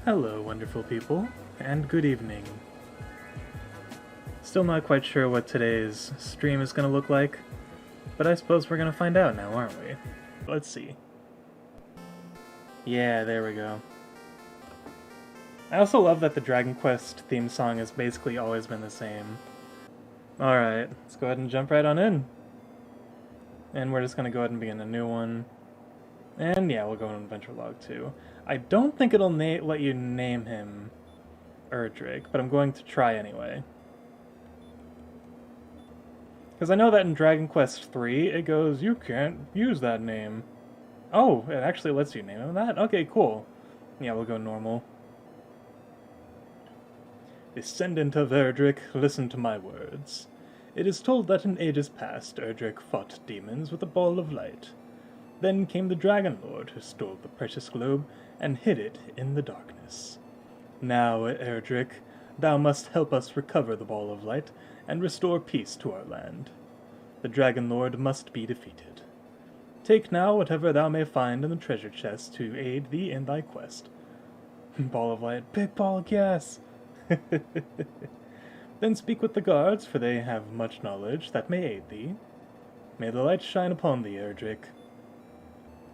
Hello, wonderful people, and good evening. Still not quite sure what today's stream is going to look like, but I suppose we're going to find out now, aren't we? Let's see. Yeah, there we go. I also love that the Dragon Quest theme song has basically always been the same. Alright, let's go ahead and jump right on in. And we're just going to go ahead and begin a new one. And yeah, we'll go on Adventure Log 2. I don't think it'll let you name him Erdrick, but I'm going to try anyway. Because I know that in Dragon Quest 3, it goes, you can't use that name. Oh, it actually lets you name him that? Okay, cool. Yeah, we'll go normal. Descendant of Erdrick, listen to my words. It is told that in ages past, Erdrick fought demons with a ball of light. Then came the Dragon Lord, who stole the precious globe and hid it in the darkness. Now, Erdrick, thou must help us recover the ball of light and restore peace to our land. The Dragon Lord must be defeated. Take now whatever thou may find in the treasure chest to aid thee in thy quest. Ball of light, big ball of gas! Then speak with the guards, for they have much knowledge that may aid thee. May the light shine upon thee, Erdrick.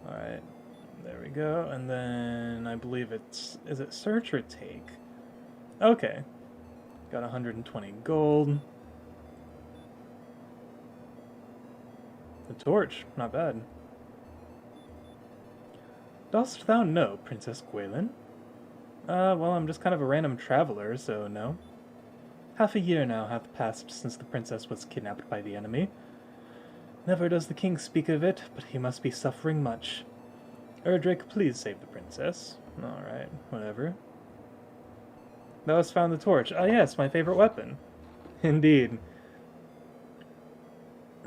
Alright, there we go, and then I believe it's... is it search or take? Okay. Got 120 gold. The torch, not bad. Dost thou know, Princess Gwaelin? Well, I'm just kind of a random traveler, so no. Half a year now hath passed since the princess was kidnapped by the enemy. Never does the king speak of it, but he must be suffering much. Erdrick, please save the princess. Alright, whatever. Thou hast found the torch. Ah yes, my favorite weapon. Indeed.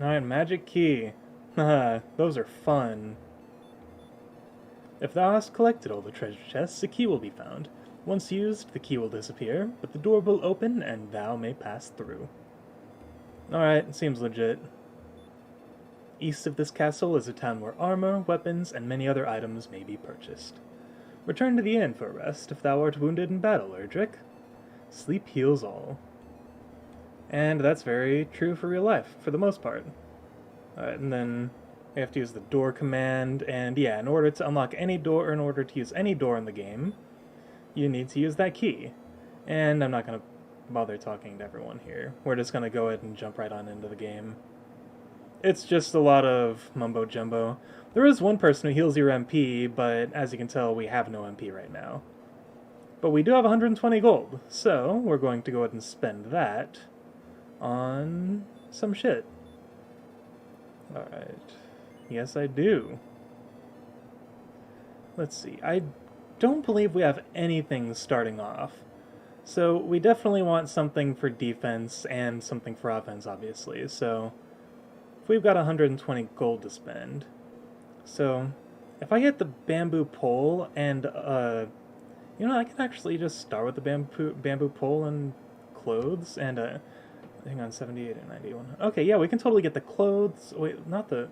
Alright, magic key. Haha, those are fun. If thou hast collected all the treasure chests, a key will be found. Once used, the key will disappear, but the door will open and thou may pass through. Alright, seems legit. East of this castle is a town where armor, weapons, and many other items may be purchased. Return to the inn for a rest if thou art wounded in battle, Erdrick. Sleep heals all. And that's very true for real life, for the most part. Alright, and then we have to use the door command, and yeah, in order to unlock any door, or in order to use any door in the game, you need to use that key. And I'm not going to bother talking to everyone here. We're just going to go ahead and jump right on into the game. It's just a lot of mumbo-jumbo. There is one person who heals your MP, but as you can tell, we have no MP right now. But we do have 120 gold, so we're going to go ahead and spend that on some shit. Alright. Yes, I do. Let's see. I don't believe we have anything starting off. So we definitely want something for defense and something for offense, obviously. So if we've got 120 gold to spend. So if I get the bamboo pole and, you know, I can actually just start with the bamboo pole and clothes and, hang on, 78 and 91. Okay, yeah, we can totally get the clothes. Wait, not the...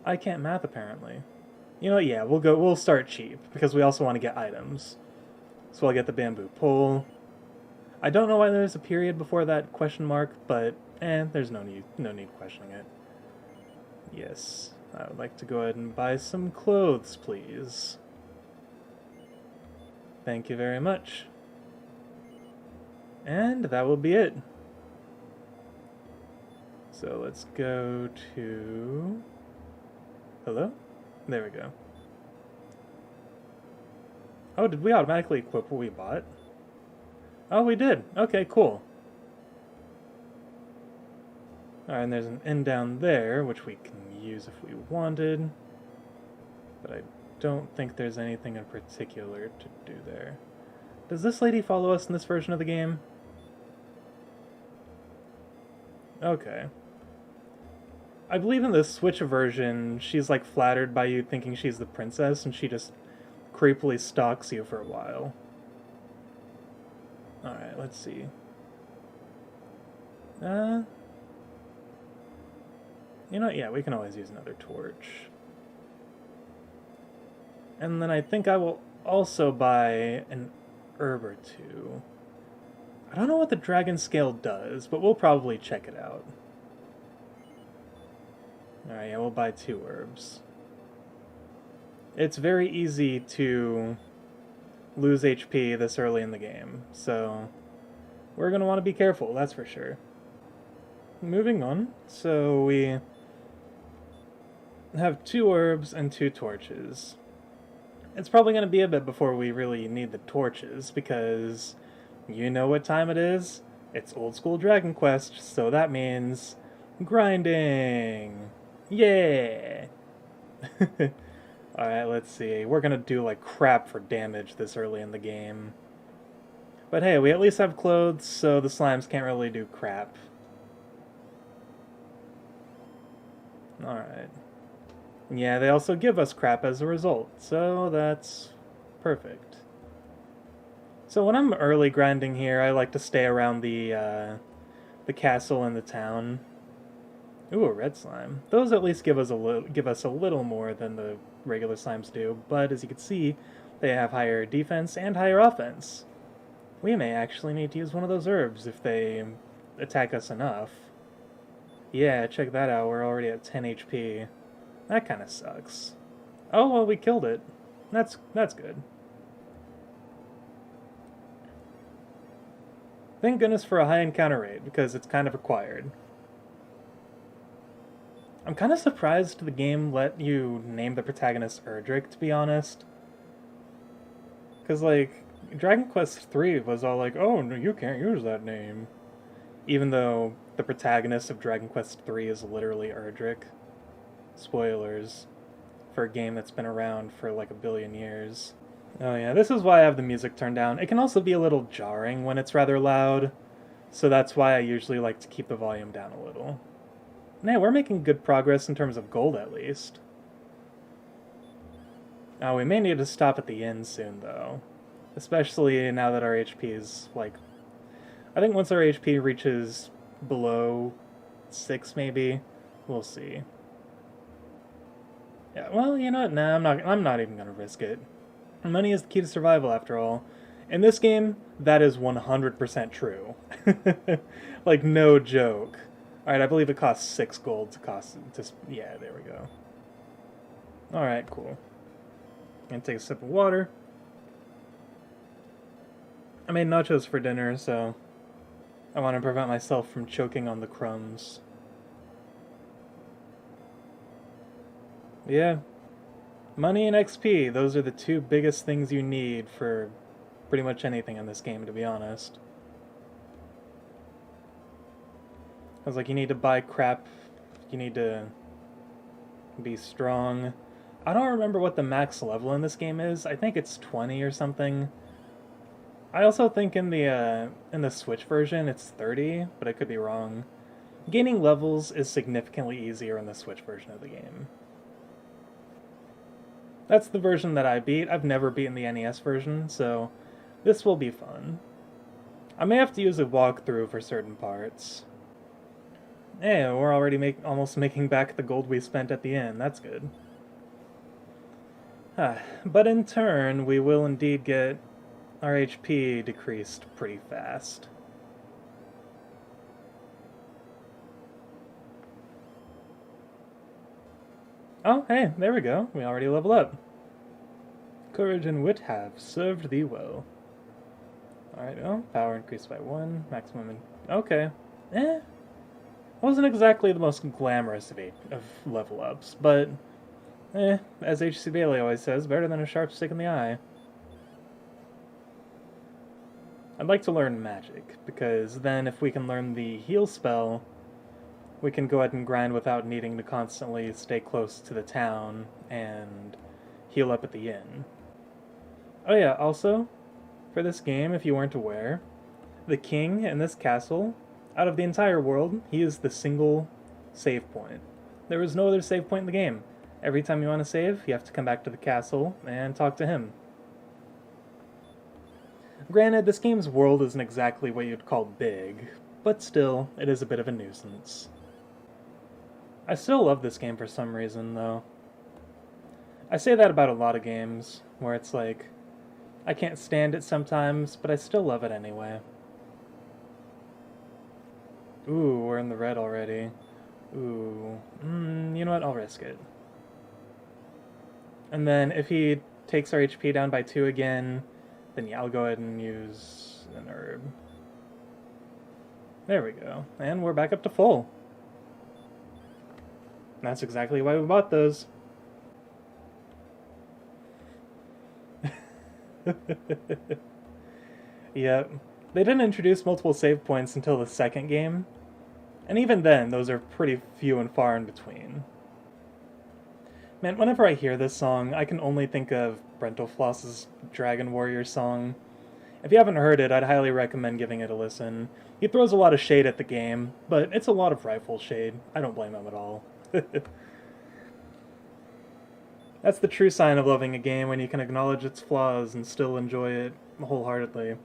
I can't math, apparently. You know what, yeah, we'll start cheap, because we also want to get items. So I'll get the bamboo pole. I don't know why there's a period before that question mark, but, there's no need questioning it. Yes, I would like to go ahead and buy some clothes, please. Thank you very much. And that will be it. So let's go to... Hello? There we go. Oh, did we automatically equip what we bought? Oh, we did. Okay, cool. Alright, and there's an inn down there, which we can use if we wanted. But I don't think there's anything in particular to do there. Does this lady follow us in this version of the game? Okay. I believe in the Switch version, she's like flattered by you thinking she's the princess, and she just creepily stalks you for a while. Alright, let's see. You know, yeah, we can always use another torch. And then I think I will also buy an herb or two. I don't know what the dragon scale does, but we'll probably check it out. Alright, yeah, we'll buy 2 herbs. It's very easy to lose HP this early in the game, so we're going to want to be careful, that's for sure. Moving on, so we have 2 herbs and 2 torches. It's probably going to be a bit before we really need the torches, because you know what time it is? It's old school Dragon Quest, so that means grinding! Yeah! Alright, let's see. We're gonna do like crap for damage this early in the game. But hey, we at least have clothes, so the slimes can't really do crap. Alright. Yeah, they also give us crap as a result, so that's perfect. So when I'm early grinding here, I like to stay around the castle and the town. Ooh, a red slime. Those at least give us a little more than the regular slimes do, but as you can see, they have higher defense and higher offense. We may actually need to use one of those herbs if they attack us enough. Yeah, check that out, we're already at 10 HP. That kinda sucks. Oh, well, we killed it. That's good. Thank goodness for a high encounter rate, because it's kind of required. I'm kind of surprised the game let you name the protagonist Erdrick, to be honest. Because, like, Dragon Quest III was all like, oh, no, you can't use that name. Even though the protagonist of Dragon Quest III is literally Erdrick. Spoilers for a game that's been around for like 1 billion years. Oh yeah, this is why I have the music turned down. It can also be a little jarring when it's rather loud, so that's why I usually like to keep the volume down a little. Man, we're making good progress in terms of gold, at least. We may need to stop at the inn soon, though. Especially now that our HP is, like... I think once our HP reaches below 6, maybe, we'll see. Yeah, well, you know what? Nah, I'm not even gonna risk it. Money is the key to survival, after all. In this game, that is 100% true. Like, no joke. Alright, I believe it costs 6 gold to cost... yeah, there we go. Alright, cool. Gonna take a sip of water. I made nachos for dinner, so I want to prevent myself from choking on the crumbs. Yeah. Money and XP, those are the 2 biggest things you need for pretty much anything in this game, to be honest. I was like, you need to buy crap, you need to be strong. I don't remember what the max level in this game is. I think it's 20 or something. I also think in the Switch version it's 30, but I could be wrong. Gaining levels is significantly easier in the Switch version of the game. That's the version that I beat. I've never beaten the NES version, so this will be fun. I may have to use a walkthrough for certain parts. Hey, we're already almost making back the gold we spent at the inn. That's good. But in turn, we will indeed get our HP decreased pretty fast. Oh, hey, there we go. We already level up. Courage and wit have served thee well. Alright, oh, power increased by 1, maximum... okay. Wasn't exactly the most glamorous of level ups, but... as H.C. Bailey always says, better than a sharp stick in the eye. I'd like to learn magic, because then if we can learn the heal spell, we can go ahead and grind without needing to constantly stay close to the town and heal up at the inn. Oh yeah, also, for this game, if you weren't aware, the king in this castle, out of the entire world, he is the single save point. There is no other save point in the game. Every time you want to save, you have to come back to the castle and talk to him. Granted, this game's world isn't exactly what you'd call big, but still, it is a bit of a nuisance. I still love this game for some reason, though. I say that about a lot of games, where it's like, I can't stand it sometimes, but I still love it anyway. Ooh, we're in the red already. Ooh, you know what? I'll risk it. And then if he takes our HP down by 2 again, then yeah, I'll go ahead and use an herb. There we go. And we're back up to full. That's exactly why we bought those. Yep. They didn't introduce multiple save points until the second game. And even then, those are pretty few and far in between. Man, whenever I hear this song, I can only think of Brentalfloss's Dragon Warrior song. If you haven't heard it, I'd highly recommend giving it a listen. He throws a lot of shade at the game, but it's a lot of rightful shade. I don't blame him at all. That's the true sign of loving a game, when you can acknowledge its flaws and still enjoy it wholeheartedly.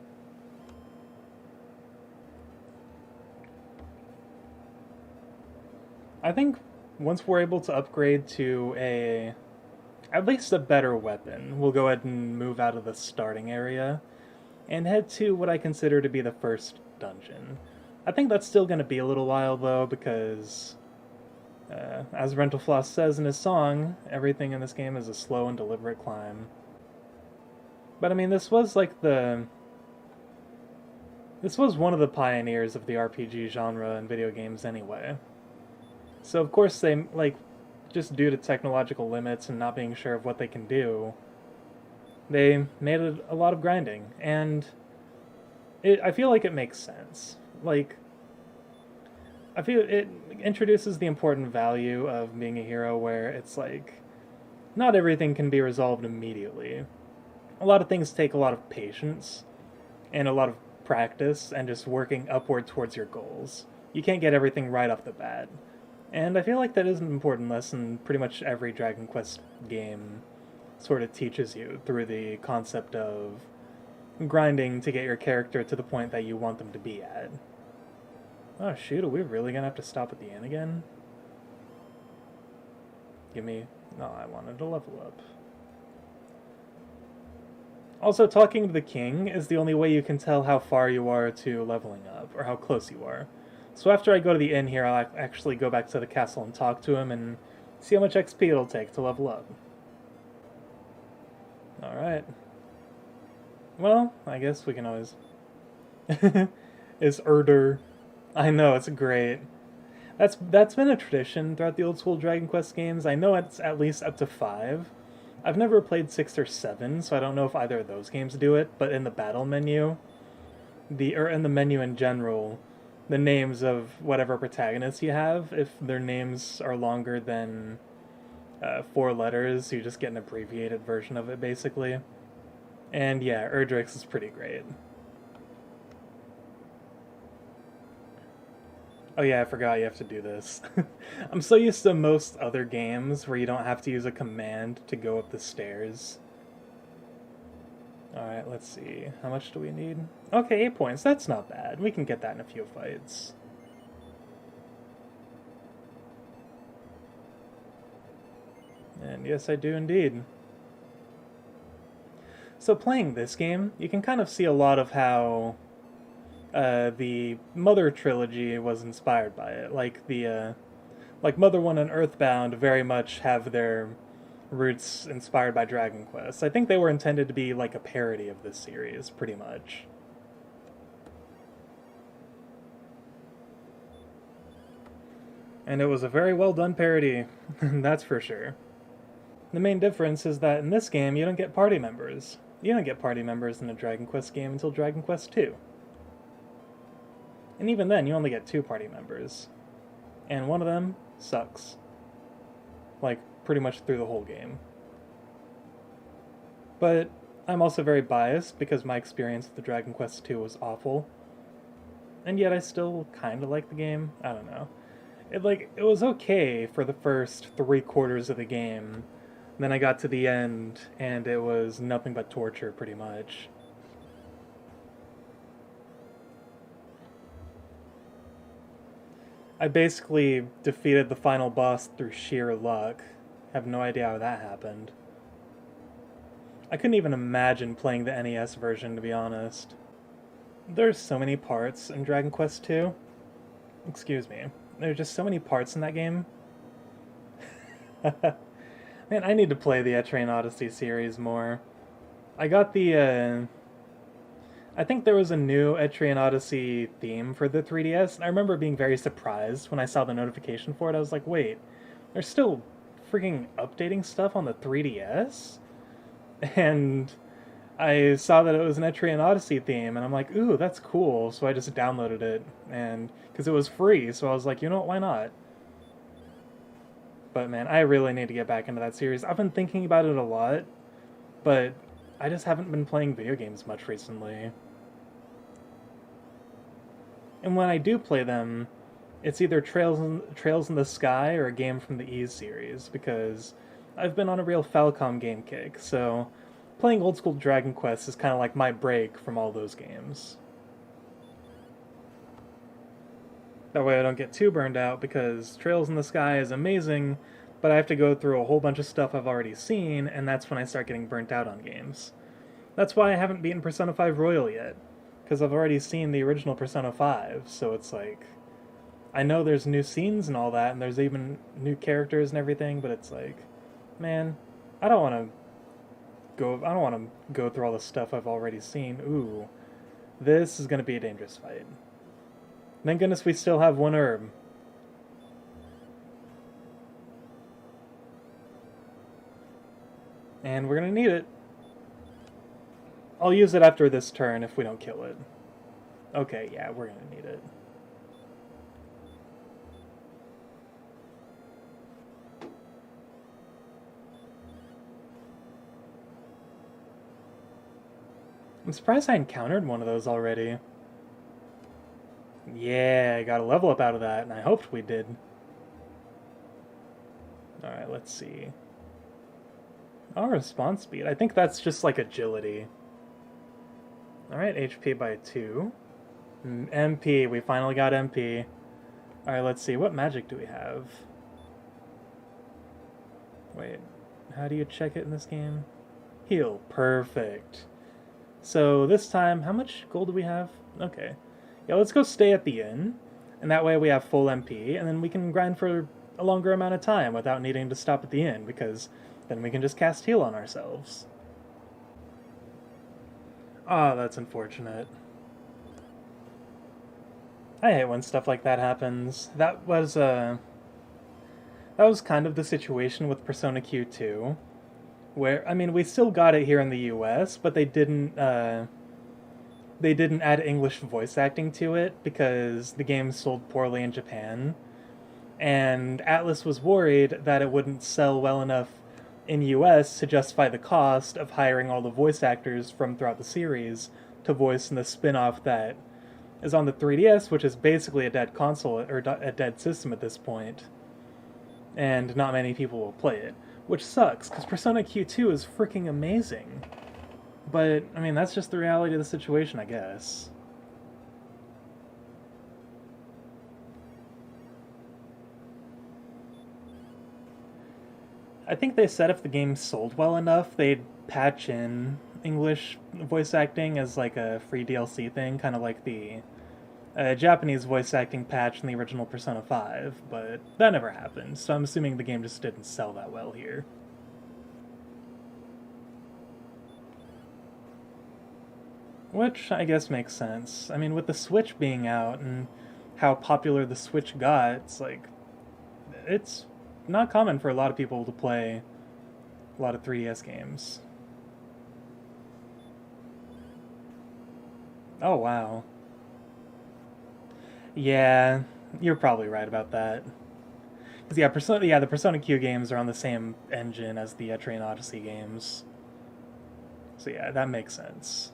I think once we're able to upgrade to at least a better weapon, we'll go ahead and move out of the starting area and head to what I consider to be the first dungeon. I think that's still going to be a little while though, because as Rentalfloss says in his song, everything in this game is a slow and deliberate climb. But I mean, this was one of the pioneers of the RPG genre in video games anyway. So of course they, just due to technological limits and not being sure of what they can do, they made it a lot of grinding, and I feel like it makes sense. I feel it introduces the important value of being a hero, where it's not everything can be resolved immediately. A lot of things take a lot of patience, and a lot of practice, and just working upward towards your goals. You can't get everything right off the bat. And I feel like that is an important lesson pretty much every Dragon Quest game sort of teaches you, through the concept of grinding to get your character to the point that you want them to be at. Oh shoot, are we really gonna have to stop at the inn again? No, I wanted to level up. Also, talking to the king is the only way you can tell how far you are to leveling up, or how close you are. So after I go to the inn here, I'll actually go back to the castle and talk to him and see how much XP it'll take to level up. Alright. Well, I guess we can always... It's Erder. I know, it's great. That's been a tradition throughout the old school Dragon Quest games. I know it's at least up to 5. I've never played 6 or 7, so I don't know if either of those games do it, but in the battle menu, or in the menu in general, the names of whatever protagonists you have, if their names are longer than 4 letters, you just get an abbreviated version of it, basically. And yeah, Erdrix is pretty great. Oh yeah, I forgot you have to do this. I'm so used to most other games where you don't have to use a command to go up the stairs. Alright, let's see. How much do we need? Okay, 8 points. That's not bad. We can get that in a few fights. And yes, I do indeed. So playing this game, you can kind of see a lot of how the Mother trilogy was inspired by it. Like Mother 1 and Earthbound very much have their roots inspired by Dragon Quest. I think they were intended to be like a parody of this series, pretty much. And it was a very well done parody, that's for sure. The main difference is that in this game, you don't get party members. You don't get party members in a Dragon Quest game until Dragon Quest II. And even then, you only get 2 party members. And one of them sucks. Pretty much through the whole game. But I'm also very biased because my experience with the Dragon Quest II was awful. And yet I still kind of like the game. I don't know. It was okay for the first 3/4 of the game. Then I got to the end, and it was nothing but torture, pretty much. I basically defeated the final boss through sheer luck. Have no idea how that happened. I couldn't even imagine playing the NES version, to be honest. There's so many parts in Dragon Quest II. Excuse me. There's just so many parts in that game. Man, I need to play the Etrian Odyssey series more. I got the, I think there was a new Etrian Odyssey theme for the 3DS, and I remember being very surprised when I saw the notification for it. I was like, wait, they're still freaking updating stuff on the 3DS? And I saw that it was an Etrian Odyssey theme, and I'm like, ooh, that's cool. So I just downloaded it, and because it was free, so I was like, you know what, why not? But man, I really need to get back into that series. I've been thinking about it a lot, but I just haven't been playing video games much recently. And when I do play them, it's either Trails in the Sky or a game from the Ys series, because I've been on a real Falcom game kick, so playing old school Dragon Quest is kind of like my break from all those games. That way I don't get too burned out, because Trails in the Sky is amazing, but I have to go through a whole bunch of stuff I've already seen, and that's when I start getting burnt out on games. That's why I haven't beaten Persona 5 Royal yet, because I've already seen the original Persona 5, so it's like, I know there's new scenes and all that, and there's even new characters and everything, but it's like, man, I don't want to go through all the stuff I've already seen. Ooh, this is going to be a dangerous fight. Thank goodness we still have one herb. And we're going to need it. I'll use it after this turn if we don't kill it. Okay, yeah, we're going to need it. I'm surprised I encountered one of those already. Yeah, I got a level up out of that, and I hoped we did. Alright, let's see. Our response speed. I think that's just like agility. Alright, HP by 2. MP, we finally got MP. Alright, let's see. What magic do we have? Wait, how do you check it in this game? Heal. Perfect. So this time, how much gold do we have? Okay. Yeah, let's go stay at the inn, and that way we have full MP, and then we can grind for a longer amount of time without needing to stop at the inn, because then we can just cast heal on ourselves. Ah, that's unfortunate. I hate when stuff like that happens. That was kind of the situation with Persona Q2, where, I mean, we still got it here in the US, but they didn't add English voice acting to it because the game sold poorly in Japan, and Atlas was worried that it wouldn't sell well enough in US to justify the cost of hiring all the voice actors from throughout the series to voice in the spin-off that is on the 3DS, which is basically a dead console, or a dead system at this point, and not many people will play it, which sucks, because Persona Q2 is freaking amazing. But, I mean, that's just the reality of the situation, I guess. I think they said if the game sold well enough, they'd patch in English voice acting as like a free DLC thing, kind of like the Japanese voice acting patch in the original Persona 5, but that never happened, so I'm assuming the game just didn't sell that well here. Which I guess makes sense. I mean, with the Switch being out and how popular the Switch got, it's like, it's not common for a lot of people to play a lot of 3DS games. Oh, wow. Yeah, you're probably right about that. Because yeah, the Persona Q games are on the same engine as the Etrian Odyssey games. So yeah, that makes sense.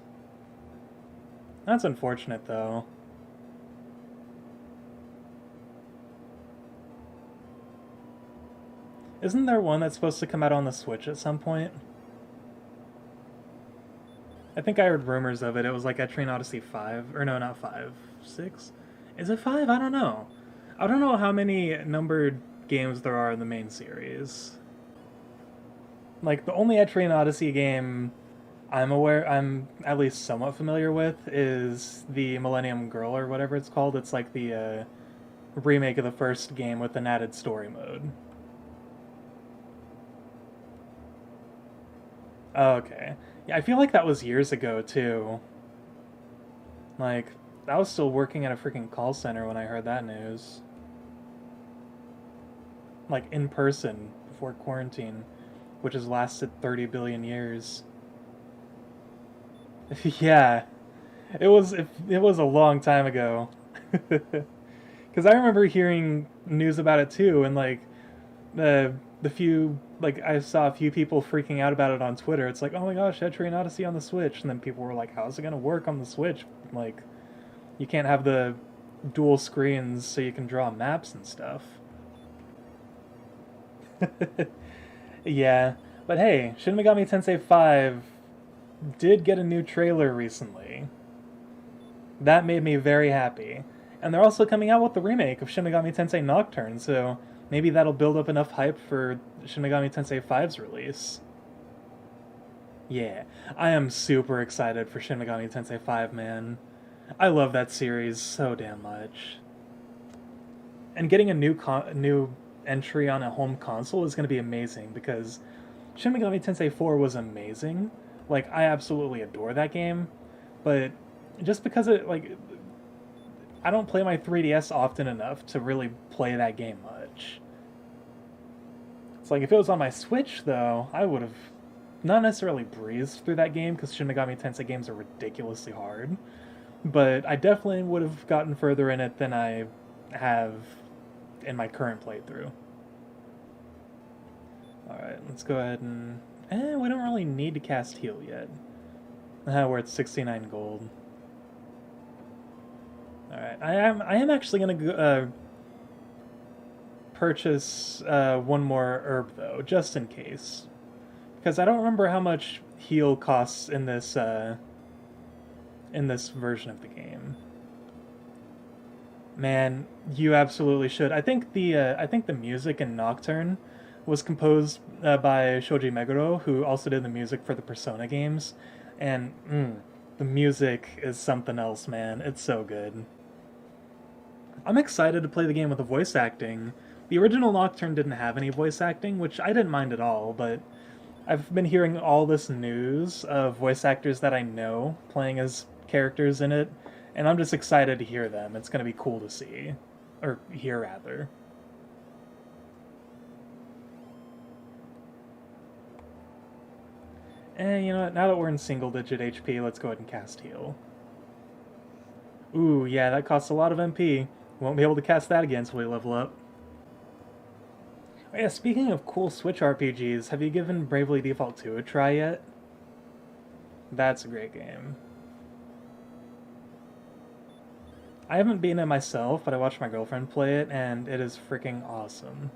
That's unfortunate, though. Isn't there one that's supposed to come out on the Switch at some point? I think I heard rumors of it. It was like Etrian Odyssey 5. Or no, not 5. 6? Is it 5? I don't know. I don't know how many numbered games there are in the main series. Like, the only Etrian Odyssey game I'm at least somewhat familiar with, is the Millennium Girl or whatever it's called. It's like the remake of the first game with an added story mode. Oh, okay. Yeah, I feel like that was years ago too. Like, I was still working at a freaking call center when I heard that news. Like, in person, before quarantine, which has lasted 30 billion years. Yeah, it was a long time ago. Because I remember hearing news about it too, and like the few like I saw a few people freaking out about it on Twitter. It's like, oh my gosh, Etrian Odyssey on the Switch, and then people were like, how's it gonna work on the Switch? Like, you can't have the dual screens so you can draw maps and stuff. Yeah, but hey, Shin Megami Tensei 5 did get a new trailer recently. That made me very happy. And they're also coming out with the remake of Shin Megami Tensei Nocturne, so maybe that'll build up enough hype for Shin Megami Tensei 5's release. Yeah, I am super excited for Shin Megami Tensei 5, man. I love that series so damn much. And getting a new entry on a home console is going to be amazing because Shin Megami Tensei 4 was amazing. Like, I absolutely adore that game, but just because I don't play my 3DS often enough to really play that game much. It's like if it was on my Switch though, I would have not necessarily breezed through that game because Shin Megami Tensei games are ridiculously hard, but I definitely would have gotten further in it than I have in my current playthrough. Alright, let's go ahead and... we don't really need to cast heal yet. We're at 69 gold. Alright, I am actually going to purchase one more herb, though, just in case. Because I don't remember how much heal costs in this version of the game. Man, you absolutely should. I think the music in Nocturne was composed by Shoji Meguro, who also did the music for the Persona games, and the music is something else, man. It's so good. I'm excited to play the game with the voice acting. The original Nocturne didn't have any voice acting, which I didn't mind at all, but I've been hearing all this news of voice actors that I know playing as characters in it, and I'm just excited to hear them. It's going to be cool to see. Or hear, rather. And you know what? Now that we're in single-digit HP, let's go ahead and cast heal. Ooh, yeah, that costs a lot of MP. Won't be able to cast that again until we level up. Oh yeah, speaking of cool Switch RPGs, have you given Bravely Default 2 a try yet? That's a great game. I haven't beaten it myself, but I watched my girlfriend play it, and it is freaking awesome.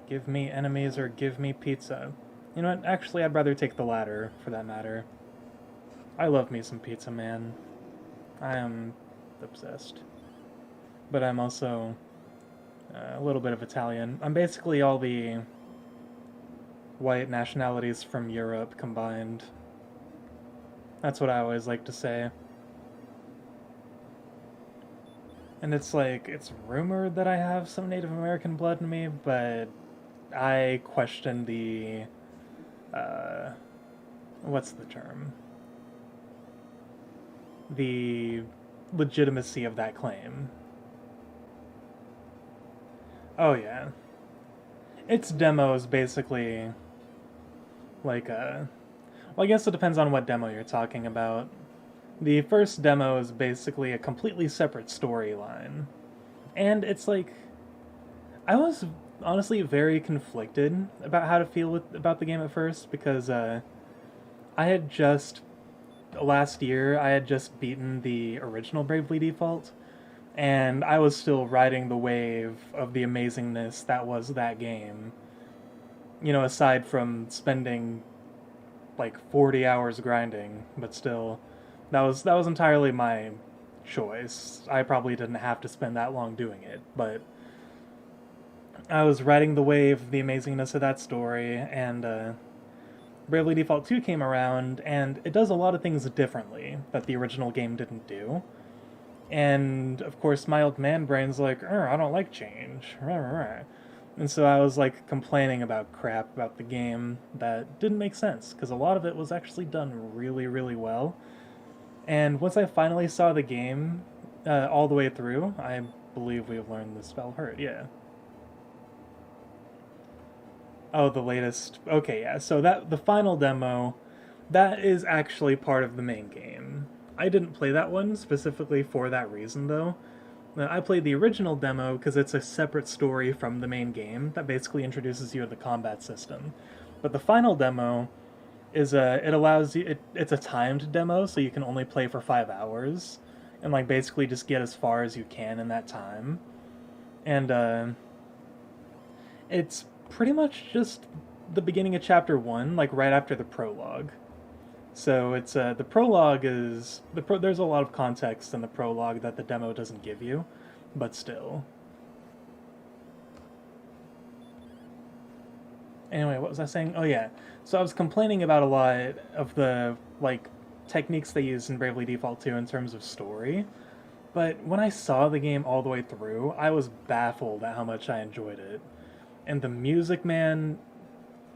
Give me enemies or give me pizza. You know what? Actually, I'd rather take the latter, for that matter. I love me some pizza, man. I am obsessed. But I'm also a little bit of Italian. I'm basically all the white nationalities from Europe combined. That's what I always like to say. And it's like, it's rumored that I have some Native American blood in me, but I question the, what's the term? The legitimacy of that claim. Oh yeah. Its demo is basically like a... Well, I guess it depends on what demo you're talking about. The first demo is basically a completely separate storyline. And it's like... I was honestly very conflicted about how to feel about the game at first, because I had just... Last year, I had just beaten the original Bravely Default, and I was still riding the wave of the amazingness that was that game. You know, aside from spending like 40 hours grinding, but still, that was entirely my choice. I probably didn't have to spend that long doing it, but I was riding the wave of the amazingness of that story, and Bravely Default 2 came around, and it does a lot of things differently that the original game didn't do. And, of course, my old man brain's like, I don't like change. And so I was, like, complaining about crap about the game that didn't make sense, because a lot of it was actually done really, really well. And once I finally saw the game all the way through, I believe we've learned the spell hurt, yeah. Oh, the latest. Okay, yeah. So the final demo, that is actually part of the main game. I didn't play that one specifically for that reason, though. I played the original demo because it's a separate story from the main game that basically introduces you to the combat system. But the final demo is it allows you it's a timed demo, so you can only play for 5 hours, and like basically just get as far as you can in that time. And it's pretty much just the beginning of chapter 1, like right after the prologue. So it's the prologue is there's a lot of context in the prologue that the demo doesn't give you, but still. Anyway, what was I saying? Oh yeah. So I was complaining about a lot of the like techniques they use in Bravely Default 2 in terms of story. But when I saw the game all the way through, I was baffled at how much I enjoyed it. And the music, man,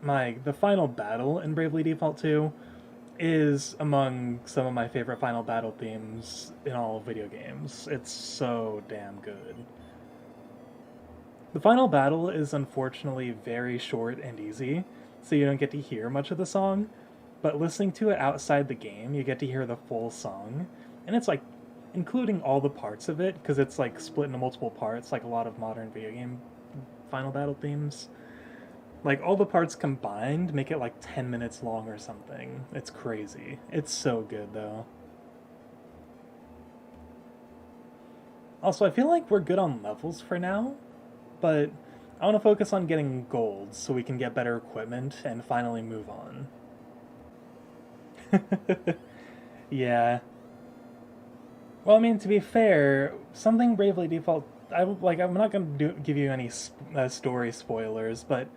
the final battle in Bravely Default 2 is among some of my favorite final battle themes in all video games. It's so damn good. The final battle is unfortunately very short and easy, so you don't get to hear much of the song, but listening to it outside the game, you get to hear the full song, and it's like including all the parts of it, because it's like split into multiple parts, like a lot of modern video game final battle themes. Like, all the parts combined make it like 10 minutes long or something. It's crazy. It's so good, though. Also, I feel like we're good on levels for now, but I want to focus on getting gold so we can get better equipment and finally move on. Yeah. Well, I mean, to be fair, something Bravely Default... I'm not going to give you any story spoilers, but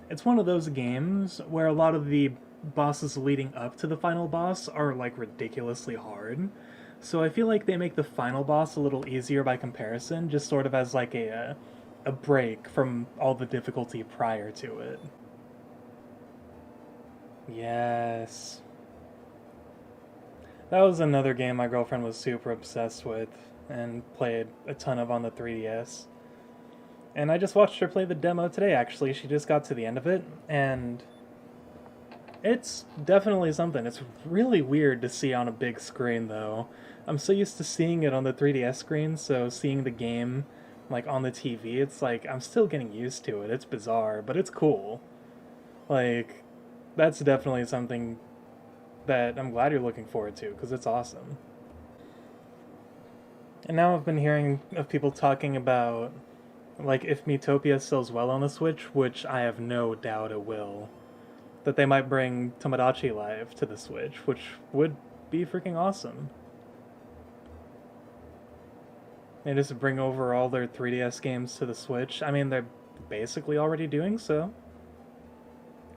it's one of those games where a lot of the bosses leading up to the final boss are, like, ridiculously hard. So I feel like they make the final boss a little easier by comparison, just sort of as, like, a break from all the difficulty prior to it. Yes. That was another game my girlfriend was super obsessed with and played a ton of on the 3DS. And I just watched her play the demo today, actually. She just got to the end of it, and it's definitely something. It's really weird to see on a big screen, though. I'm so used to seeing it on the 3DS screen, so seeing the game, like, on the TV, it's like, I'm still getting used to it. It's bizarre, but it's cool. Like, that's definitely something that I'm glad you're looking forward to, because it's awesome. And now I've been hearing of people talking about, like, if Miitopia sells well on the Switch, which I have no doubt it will, that they might bring Tomodachi Life to the Switch, which would be freaking awesome. They just bring over all their 3DS games to the Switch. I mean, they're basically already doing so.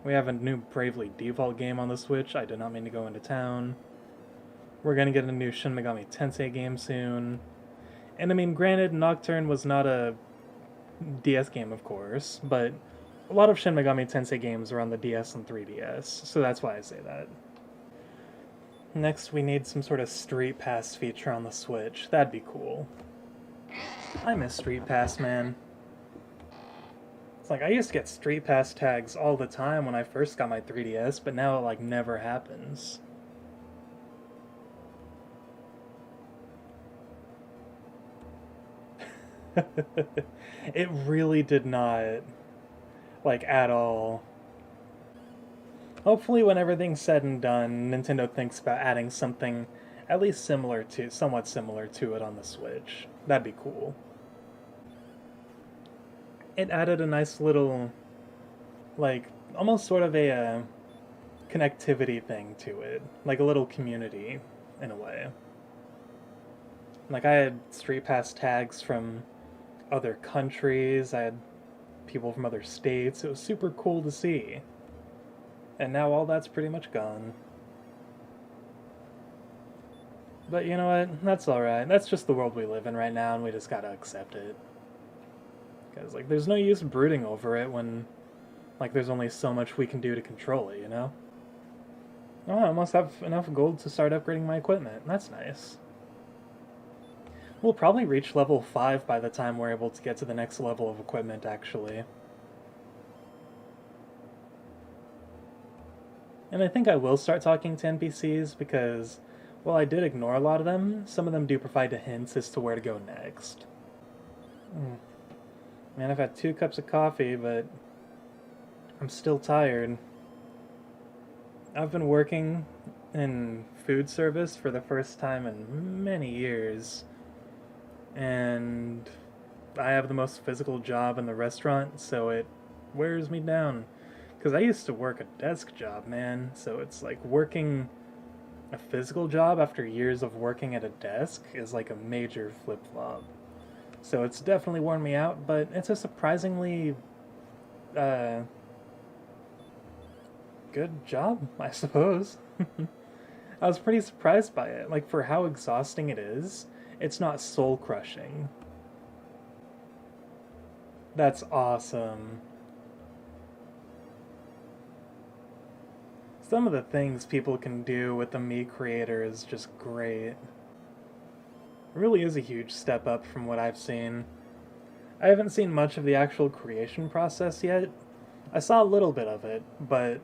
We have a new Bravely Default game on the Switch. I did not mean to go into town. We're gonna get a new Shin Megami Tensei game soon. And I mean, granted, Nocturne was not a DS game, of course, but a lot of Shin Megami Tensei games are on the DS and 3DS, so that's why I say that. Next, we need some sort of Street Pass feature on the Switch. That'd be cool. I miss Street Pass, man. It's like, I used to get Street Pass tags all the time when I first got my 3DS, but now it, like, never happens. It really did not, like, at all. Hopefully when everything's said and done, Nintendo thinks about adding something at least somewhat similar to it on the Switch. That'd be cool. It added a nice little, like, almost sort of a connectivity thing to it. Like a little community, in a way. Like, I had Street Pass tags from other countries, I had people from other states. It was super cool to see. And now all that's pretty much gone. But you know what? That's alright. That's just the world we live in right now, and we just gotta accept it. Because, like, there's no use brooding over it when, like, there's only so much we can do to control it, you know? Oh, I almost have enough gold to start upgrading my equipment. That's nice. We'll probably reach level 5 by the time we're able to get to the next level of equipment, actually. And I think I will start talking to NPCs because, while I did ignore a lot of them, some of them do provide hints as to where to go next. Man, I've had 2 cups of coffee, but I'm still tired. I've been working in food service for the first time in many years, and I have the most physical job in the restaurant, so it wears me down. Because I used to work a desk job, man, so it's like working a physical job after years of working at a desk is like a major flip-flop. So it's definitely worn me out, but it's a surprisingly good job, I suppose. I was pretty surprised by it. Like, for how exhausting it is, it's not soul-crushing. That's awesome. Some of the things people can do with the Mii creator is just great. It really is a huge step up from what I've seen. I haven't seen much of the actual creation process yet. I saw a little bit of it, but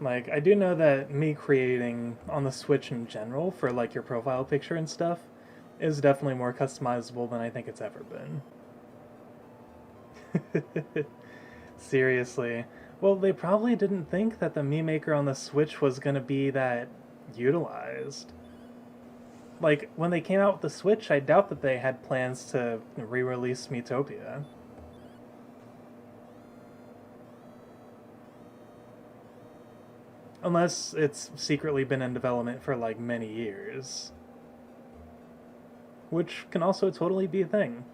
like, I do know that Mii creating on the Switch in general for like your profile picture and stuff is definitely more customizable than I think it's ever been. Seriously. Well, they probably didn't think that the Mii Maker on the Switch was gonna be that utilized. Like, when they came out with the Switch, I doubt that they had plans to re-release Miitopia. Unless it's secretly been in development for like many years. Which can also totally be a thing.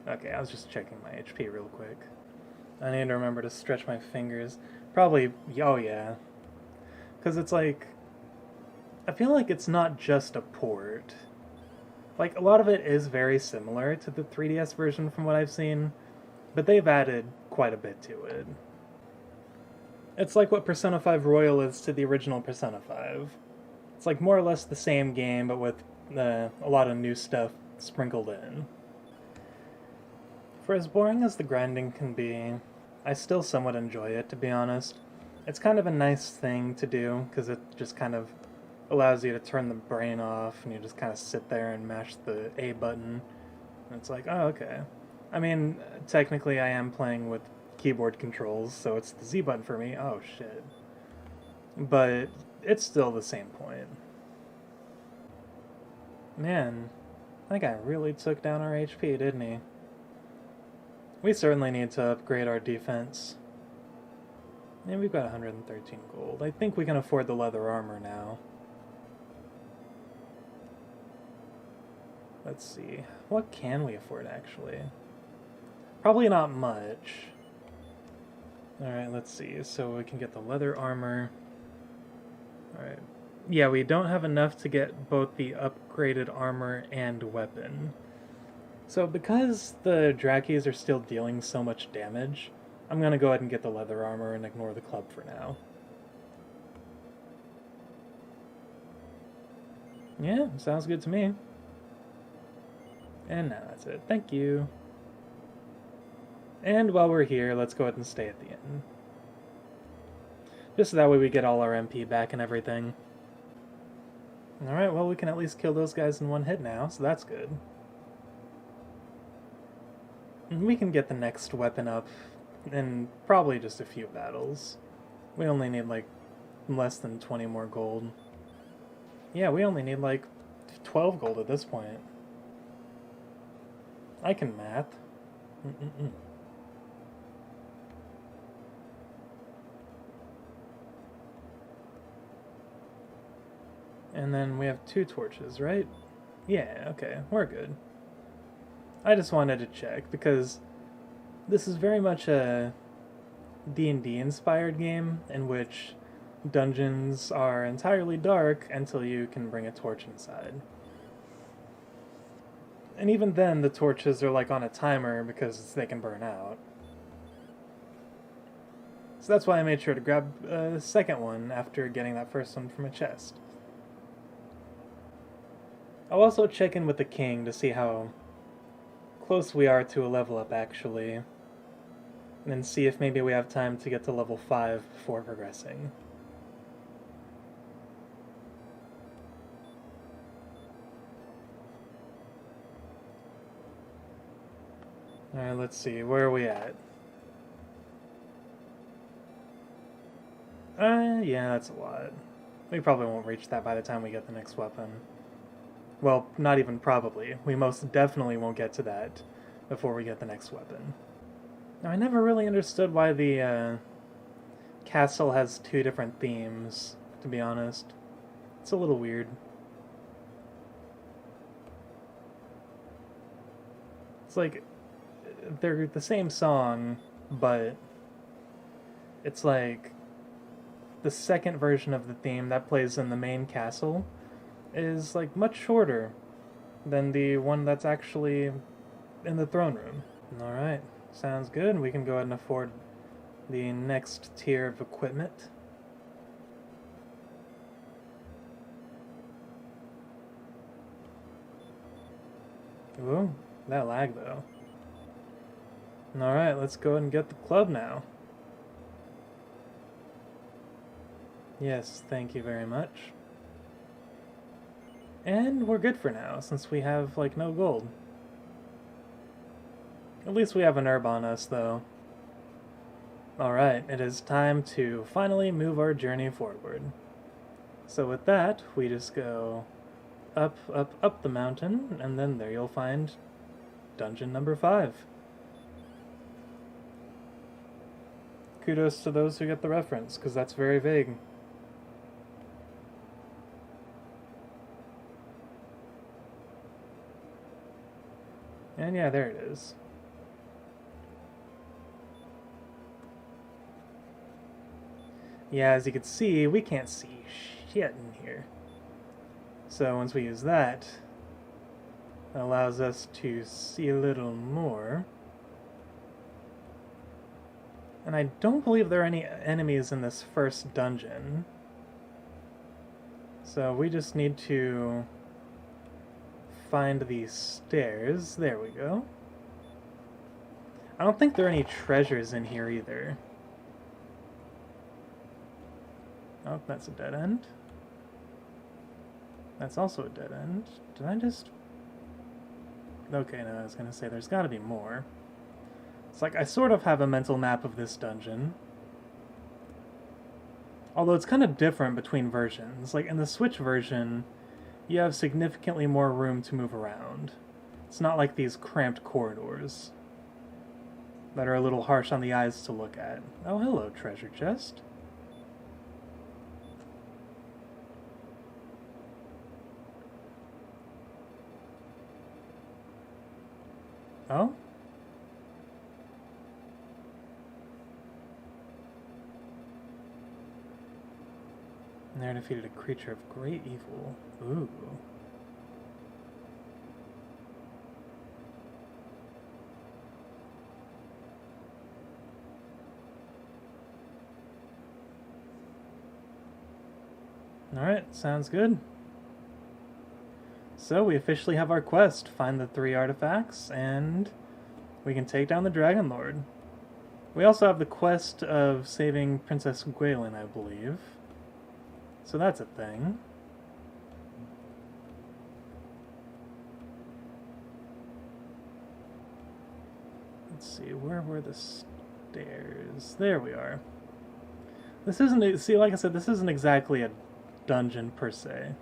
Okay, I was just checking my HP real quick. I need to remember to stretch my fingers. Probably, oh yeah. Because it's like, I feel like it's not just a port. Like, a lot of it is very similar to the 3DS version from what I've seen, but they've added quite a bit to it. It's like what Persona 5 Royal is to the original Persona 5. It's like more or less the same game, but with a lot of new stuff sprinkled in. For as boring as the grinding can be, I still somewhat enjoy it, to be honest. It's kind of a nice thing to do, because it just kind of allows you to turn the brain off, and you just kind of sit there and mash the A button. And it's like, oh, okay. I mean, technically I am playing with keyboard controls, so it's the Z button for me. Oh, shit. But it's still the same point. Man, that guy really took down our HP, didn't he? We certainly need to upgrade our defense. And we've got 113 gold. I think we can afford the leather armor now. Let's see. What can we afford, actually? Probably not much. Alright, let's see. So we can get the leather armor. Alright. Yeah, we don't have enough to get both the upgraded armor and weapon. So because the Drakis are still dealing so much damage, I'm going to go ahead and get the leather armor and ignore the club for now. Yeah, sounds good to me. And now that's it. Thank you. And while we're here, let's go ahead and stay at the inn. Just so that way we get all our MP back and everything. Alright, well we can at least kill those guys in one hit now, so that's good. And we can get the next weapon up in probably just a few battles. We only need like less than 20 more gold. Yeah, we only need like 12 gold at this point. I can math. And then we have 2 torches, right? Yeah, okay, we're good. I just wanted to check, because this is very much a D&D inspired game in which dungeons are entirely dark until you can bring a torch inside. And even then, the torches are like on a timer because they can burn out. So that's why I made sure to grab a second one after getting that first one from a chest. I'll also check in with the king to see how close we are to a level up actually, and then see if maybe we have time to get to level 5 before progressing. Alright, let's see, where are we at? Yeah, that's a lot. We probably won't reach that by the time we get the next weapon. Well, not even probably. We most definitely won't get to that before we get the next weapon. Now, I never really understood why the castle has 2 different themes, to be honest. It's a little weird. It's like, they're the same song, but it's like the second version of the theme that plays in the main castle is like much shorter than the one that's actually in the throne room. Alright, sounds good. We can go ahead and afford the next tier of equipment. Ooh, that lag though. Alright, let's go ahead and get the club now. Yes, thank you very much. And we're good for now, since we have, like, no gold. At least we have an herb on us, though. Alright, it is time to finally move our journey forward. So with that, we just go up, up, up the mountain, and then there you'll find dungeon number 5. Kudos to those who get the reference, because that's very vague. And yeah, there it is. Yeah, as you can see, we can't see shit in here. So once we use that, it allows us to see a little more. And I don't believe there are any enemies in this first dungeon. So we just need to find these stairs. There we go. I don't think there are any treasures in here either. Oh, that's a dead end. That's also a dead end. Did I just... Okay, no, I was gonna say there's gotta be more. It's like I sort of have a mental map of this dungeon. Although it's kind of different between versions. Like in the Switch version, you have significantly more room to move around. It's not like these cramped corridors that are a little harsh on the eyes to look at. Oh, hello, treasure chest. Oh? And there defeated a creature of great evil. Ooh. Alright, sounds good. So we officially have our quest, find the 3 artifacts, and we can take down the Dragon Lord. We also have the quest of saving Princess Gwaelin, I believe. So that's a thing. Let's see, where were the stairs? There we are. This isn't, see, like I said, this isn't exactly a dungeon per se.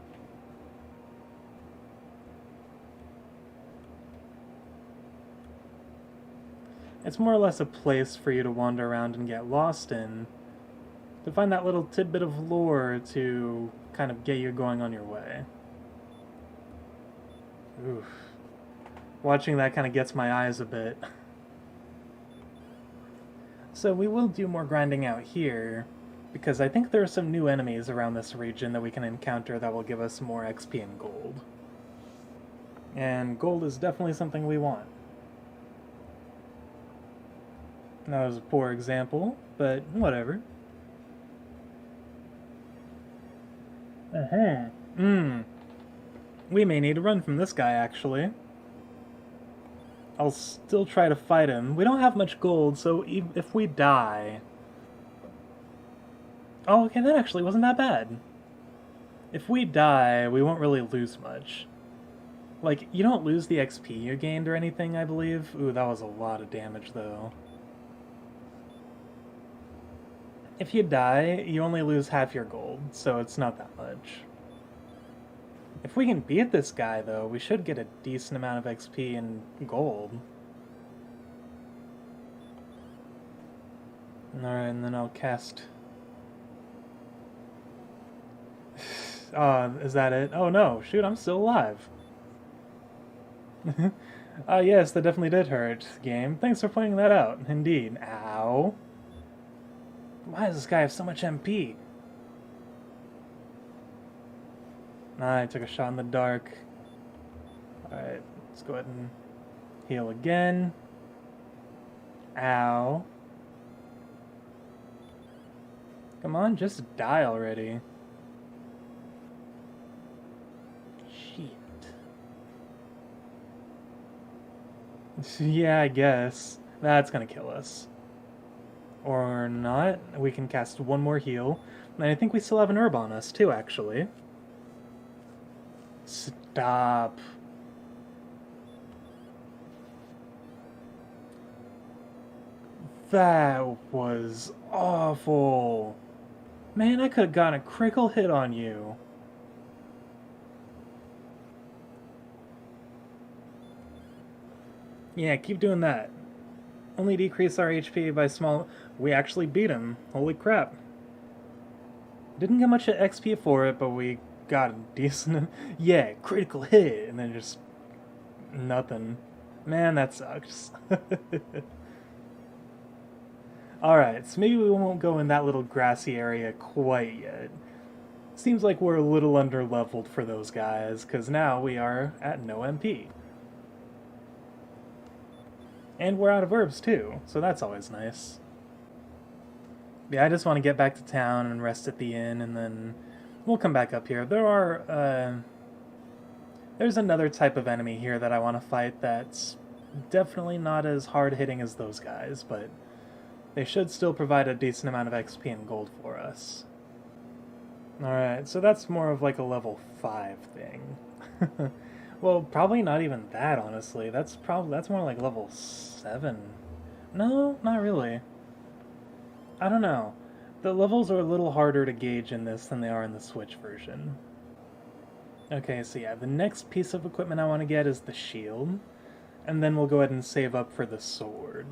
It's more or less a place for you to wander around and get lost in, to find that little tidbit of lore to kind of get you going on your way. Oof. Watching that kind of gets my eyes a bit. So we will do more grinding out here, because I think there are some new enemies around this region that we can encounter that will give us more XP and gold. And gold is definitely something we want. That was a poor example, but whatever. We may need to run from this guy, actually. I'll still try to fight him. We don't have much gold, so if we die... Oh, okay, that actually wasn't that bad. If we die, we won't really lose much. Like, you don't lose the XP you gained or anything, I believe. Ooh, that was a lot of damage, though. If you die, you only lose half your gold, so it's not that much. If we can beat this guy, though, we should get a decent amount of XP and gold. Alright, and then I'll cast... is that it? Oh no, shoot, I'm still alive. Yes, that definitely did hurt, game. Thanks for pointing that out. Indeed. Ow. Why does this guy have so much MP? I took a shot in the dark. Alright, let's go ahead and heal again. Ow. Come on, just die already. Shit. Yeah, I guess. That's gonna kill us. Or not. We can cast one more heal. And I think we still have an herb on us, too, actually. Stop. That was awful. Man, I could have gotten a critical hit on you. Yeah, keep doing that. Only decrease our HP by small... We actually beat him. Holy crap. Didn't get much XP for it, but we got a decent... Yeah, critical hit, and then just... nothing. Man, that sucks. Alright, so maybe we won't go in that little grassy area quite yet. Seems like we're a little under-leveled for those guys, because now we are at no MP. And we're out of herbs, too, so that's always nice. Yeah, I just want to get back to town and rest at the inn, and then we'll come back up here. There's another type of enemy here that I want to fight that's definitely not as hard-hitting as those guys, but they should still provide a decent amount of XP and gold for us. Alright, so that's more of like a level 5 thing. Well, probably not even that, honestly. That's more like level 7. No, not really. I don't know. The levels are a little harder to gauge in this than they are in the Switch version. Okay, so yeah, the next piece of equipment I want to get is the shield, and then we'll go ahead and save up for the sword.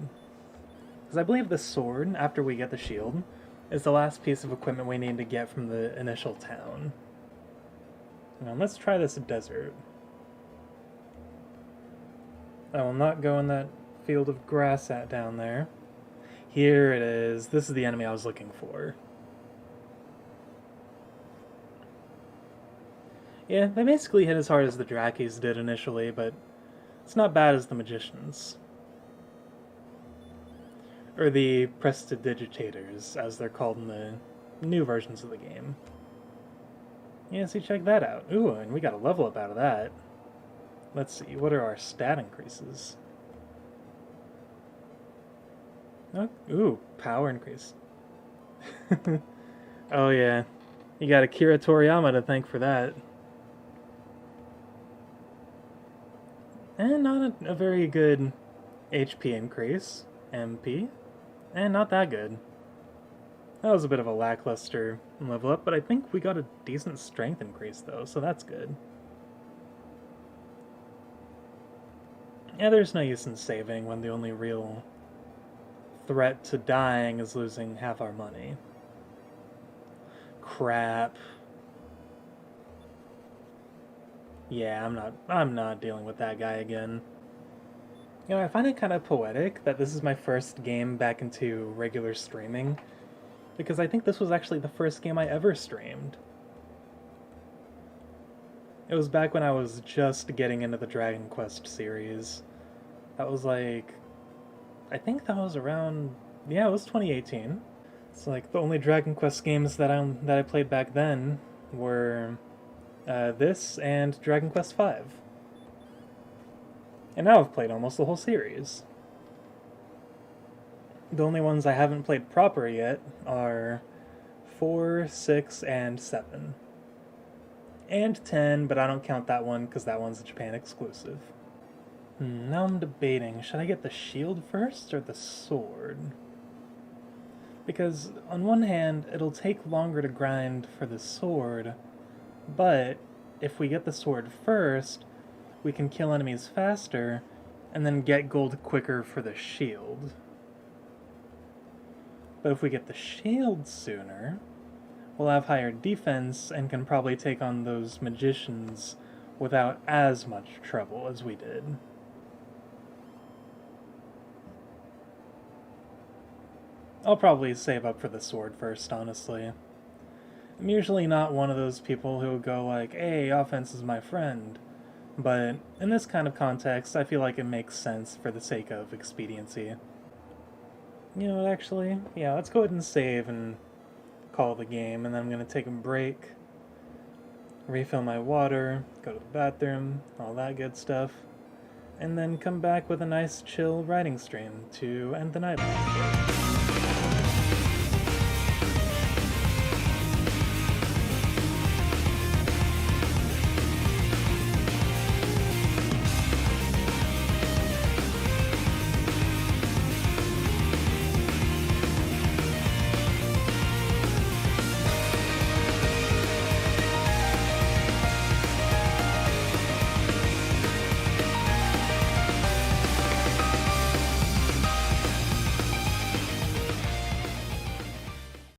Because I believe the sword, after we get the shield, is the last piece of equipment we need to get from the initial town. Now let's try this desert. I will not go in that field of grass down there. Here it is. This is the enemy I was looking for. Yeah, they basically hit as hard as the Drakes did initially, but it's not bad as the Magicians. Or the Prestidigitators, as they're called in the new versions of the game. Yeah, see, check that out. Ooh, and we got a level up out of that. Let's see, what are our stat increases? Oh, ooh, power increase. Oh yeah, you got Akira Toriyama to thank for that. And not a very good HP increase, MP, and not that good. That was a bit of a lackluster level up, but I think we got a decent strength increase though, so that's good. Yeah, there's no use in saving when the only real threat to dying is losing half our money. Crap. Yeah, I'm not dealing with that guy again. You know, I find it kind of poetic that this is my first game back into regular streaming, because I think this was actually the first game I ever streamed. It was back when I was just getting into the Dragon Quest series. That was like, I think that was around, yeah, it was 2018. It's like the only Dragon Quest games that I played back then were this and Dragon Quest V. And now I've played almost the whole series. The only ones I haven't played proper yet are 4, 6, and 7. And 10, but I don't count that one because that one's a Japan exclusive. Now I'm debating, should I get the shield first or the sword? Because on one hand, it'll take longer to grind for the sword, but if we get the sword first, we can kill enemies faster, and then get gold quicker for the shield. But if we get the shield sooner, we'll have higher defense and can probably take on those magicians without as much trouble as we did. I'll probably save up for the sword first, honestly. I'm usually not one of those people who go like, hey, offense is my friend. But in this kind of context, I feel like it makes sense for the sake of expediency. You know what, actually? Yeah, let's go ahead and save and call the game, and then I'm going to take a break, refill my water, go to the bathroom, all that good stuff, and then come back with a nice chill writing stream to end the night off.